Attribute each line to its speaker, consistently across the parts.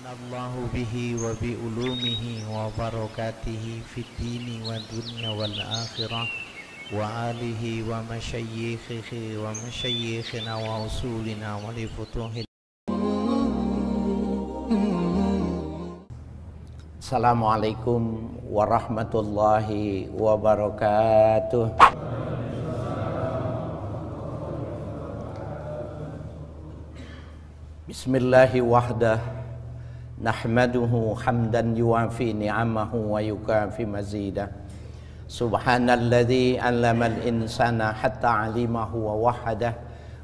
Speaker 1: الله به وبعلومه وبركاته في الدين والدنيا والآخرة وآله ومشايخنا وأصولنا ولفتوح.
Speaker 2: Assalamualaikum warahmatullahi wabarakatuh. Bismillahi wahdah, nahmaduhu hamdan yuwafi ni'amahu wa yukafi mazidah. Subhanalladzi 'allamal insana hatta 'alimahu wa wahadah.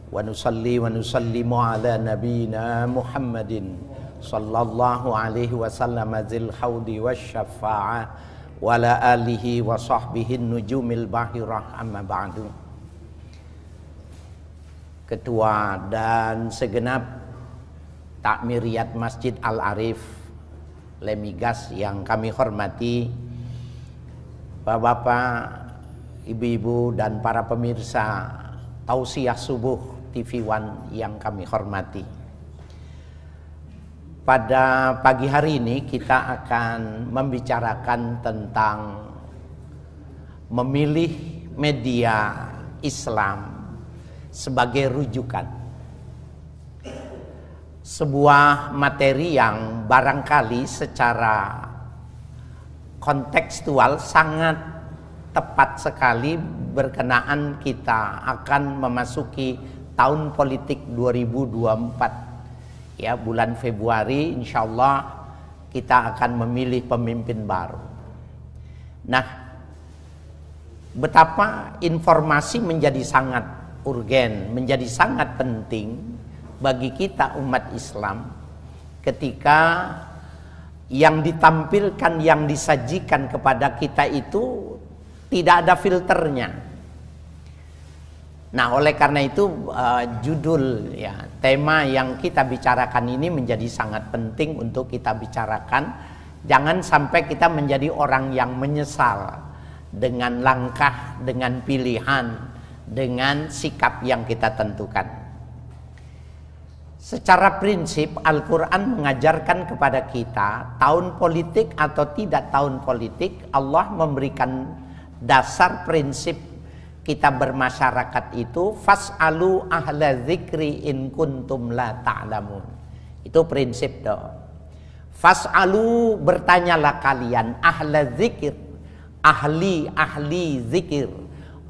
Speaker 2: Wa nusalli wa nusallimu ala nabiyyina Muhammadin sallallahu alaihi wasallam zil haudi wasyafa'ah wa ala alihi wa sahbihi nujumil bahirah, amma ba'du. Ketua dan segenap Takmiriyat Masjid Al-Arif Lemigas yang kami hormati, Bapak-bapak, ibu-ibu dan para pemirsa Tausiah Subuh TV One yang kami hormati. Pada pagi hari ini kita akan membicarakan tentang memilih media Islam sebagai rujukan. Sebuah materi yang barangkali secara kontekstual sangat tepat sekali berkenaan kita akan memasuki tahun politik 2024. Ya, bulan Februari insyaallah kita akan memilih pemimpin baru. Nah, betapa informasi menjadi sangat urgen, menjadi sangat penting bagi kita umat Islam ketika yang ditampilkan, yang disajikan kepada kita itu tidak ada filternya. Nah, oleh karena itu judul ya, tema yang kita bicarakan ini menjadi sangat penting untuk kita bicarakan. Jangan sampai kita menjadi orang yang menyesal dengan langkah, dengan pilihan, dengan sikap yang kita tentukan. Secara prinsip Al-Quran mengajarkan kepada kita, tahun politik atau tidak tahun politik, Allah memberikan dasar prinsip kita bermasyarakat itu, fas'alu ahla dzikri in kuntum la ta'lamun. Itu prinsip doa. Fas'alu, bertanyalah kalian, ahla dzikir, ahli zikir,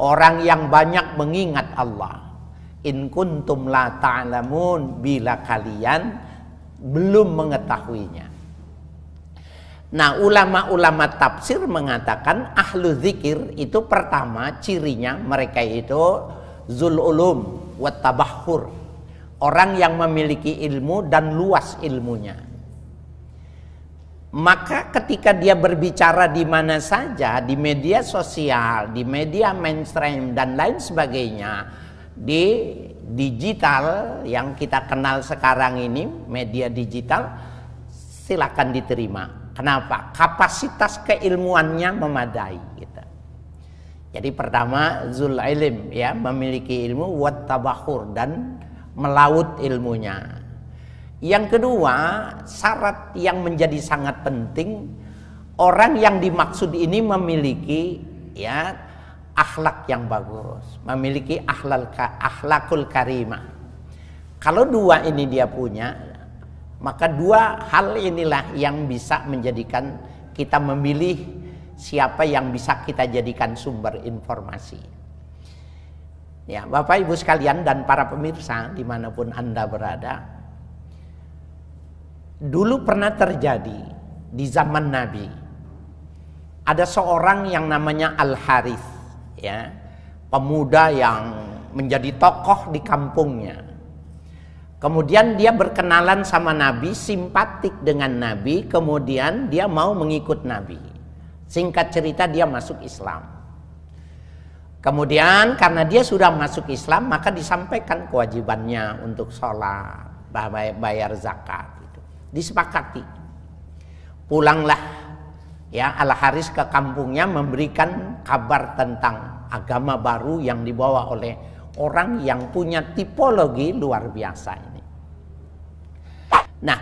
Speaker 2: orang yang banyak mengingat Allah. In kuntum la ta'lamun, bila kalian belum mengetahuinya. Nah, ulama-ulama tafsir mengatakan ahlu zikir itu pertama cirinya mereka itu zul ulum wa tabahhur, orang yang memiliki ilmu dan luas ilmunya. Maka ketika dia berbicara di mana saja, di media sosial, di media mainstream dan lain sebagainya, di digital yang kita kenal sekarang ini, media digital, silakan diterima. Kenapa? Kapasitas keilmuannya memadai gitu. Jadi pertama zul ilm, ya, memiliki ilmu, wat tabahur, dan melaut ilmunya. Yang kedua, syarat yang menjadi sangat penting, orang yang dimaksud ini memiliki ya akhlak yang bagus, memiliki akhlakul karimah. Kalau dua ini dia punya, maka dua hal inilah yang bisa menjadikan kita memilih siapa yang bisa kita jadikan sumber informasi. Ya, Bapak Ibu sekalian dan para pemirsa dimanapun Anda berada, dulu pernah terjadi di zaman Nabi, ada seorang yang namanya Al-Harith, ya, pemuda yang menjadi tokoh di kampungnya. Kemudian dia berkenalan sama Nabi, simpatik dengan Nabi, kemudian dia mau mengikut Nabi. Singkat cerita dia masuk Islam. Kemudian karena dia sudah masuk Islam, maka disampaikan kewajibannya untuk sholat, bayar zakat, gitu. Disepakati. Pulanglah ya Al-Haris ke kampungnya memberikan kabar tentang agama baru yang dibawa oleh orang yang punya tipologi luar biasa ini. Nah,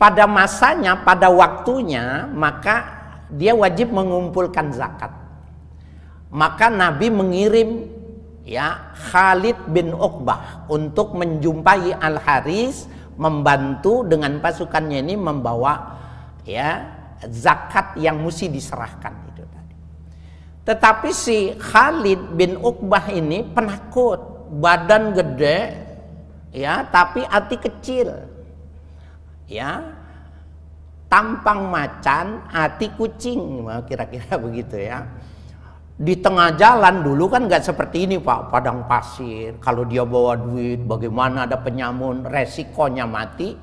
Speaker 2: pada masanya, pada waktunya, maka dia wajib mengumpulkan zakat. Maka Nabi mengirim ya Khalid bin Uqbah untuk menjumpai Al-Haris, membantu dengan pasukannya ini membawa ya zakat yang mesti diserahkan itu tadi. Tetapi si Khalid bin Uqbah ini penakut, badan gede ya, tapi hati kecil. Ya, tampang macan, hati kucing, kira-kira begitu ya. Di tengah jalan dulu kan nggak seperti ini Pak, padang pasir. Kalau dia bawa duit, bagaimana ada penyamun, resikonya mati.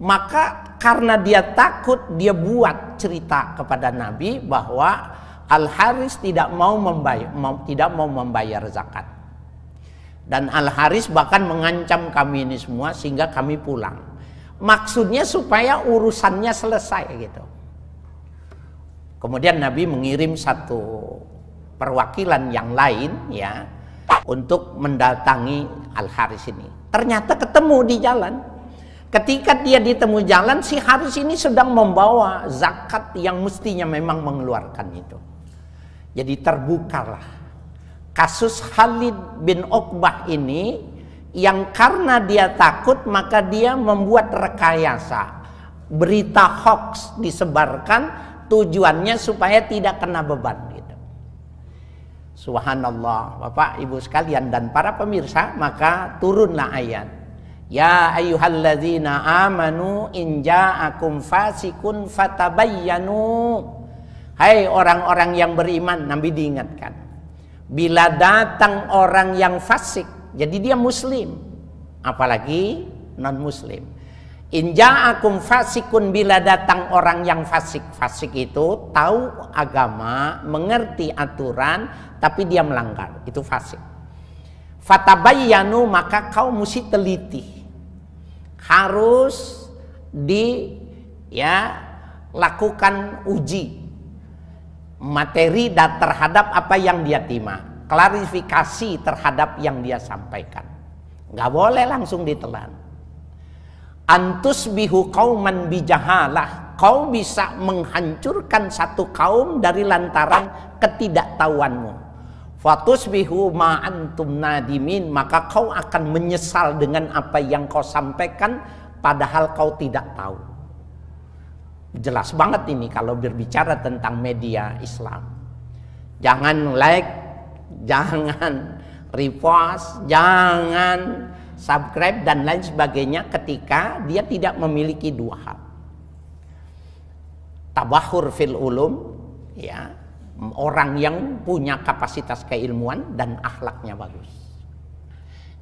Speaker 2: Maka karena dia takut, dia buat cerita kepada Nabi bahwa Al-Haris tidak mau membayar zakat. Dan Al-Haris bahkan mengancam kami ini semua sehingga kami pulang. Maksudnya supaya urusannya selesai gitu. Kemudian Nabi mengirim satu perwakilan yang lain ya untuk mendatangi Al-Haris ini. Ternyata ketemu di jalan. Ketika dia ditemu jalan, si Haris ini sedang membawa zakat yang mestinya memang mengeluarkan itu. Jadi terbukalah kasus Khalid bin Uqbah ini, yang karena dia takut maka dia membuat rekayasa, berita hoax disebarkan, tujuannya supaya tidak kena beban gitu. Subhanallah, Bapak Ibu sekalian dan para pemirsa, maka turunlah ayat ya ayyuhalladzina amanu in ja'akum fasikun fatabayyanu. Hai orang-orang yang beriman, Nabi diingatkan, bila datang orang yang fasik, jadi dia muslim, apalagi non muslim. In ja'akum fasikun, bila datang orang yang fasik. Fasik itu tahu agama, mengerti aturan, tapi dia melanggar, itu fasik. Fatabayyanu, maka kau mesti teliti. Harus lakukan uji materi terhadap apa yang dia terima, klarifikasi terhadap yang dia sampaikan. Nggak boleh langsung ditelan. Antus bihu kauman bijahalah, kau bisa menghancurkan satu kaum dari lantaran ketidaktahuanmu. Fatus bihu ma antum nadimin, maka kau akan menyesal dengan apa yang kau sampaikan padahal kau tidak tahu. Jelas banget ini kalau berbicara tentang media Islam. Jangan like, jangan repost, jangan subscribe dan lain sebagainya ketika dia tidak memiliki dua hal. Tabahur fil ulum, ya, orang yang punya kapasitas keilmuan dan akhlaknya bagus.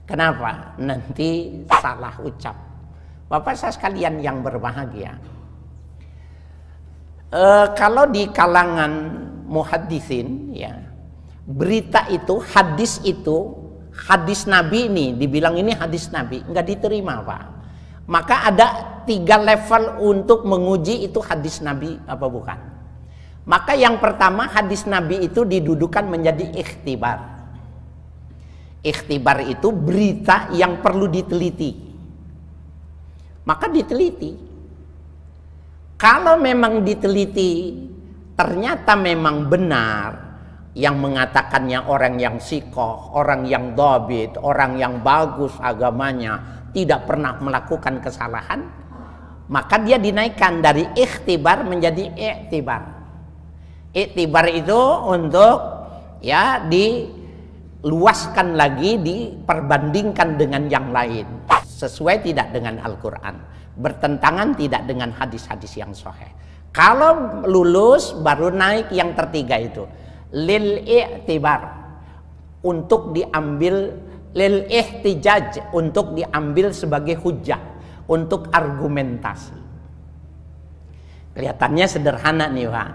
Speaker 2: Kenapa? Nanti salah ucap. Bapak saya sekalian yang berbahagia, kalau di kalangan muhaddisin ya, berita itu, hadis Nabi ini, dibilang ini hadis Nabi, nggak diterima Pak. Maka ada 3 level untuk menguji itu hadis Nabi apa bukan. Maka yang pertama, hadis Nabi itu didudukan menjadi ikhtibar. Ikhtibar itu berita yang perlu diteliti. Maka diteliti. Kalau memang diteliti, ternyata memang benar yang mengatakannya orang yang sikoh, orang yang dhabit, orang yang bagus agamanya, tidak pernah melakukan kesalahan, maka dia dinaikkan dari ikhtibar menjadi i'tibar. I'tibar itu untuk ya diluaskan lagi, diperbandingkan dengan yang lain, sesuai tidak dengan Al-Quran, bertentangan tidak dengan hadis-hadis yang sahih. Kalau lulus baru naik yang ketiga itu lil i'tibar, untuk diambil, lil ihtijaj, untuk diambil sebagai hujjah, untuk argumentasi. Kelihatannya sederhana nih Pak,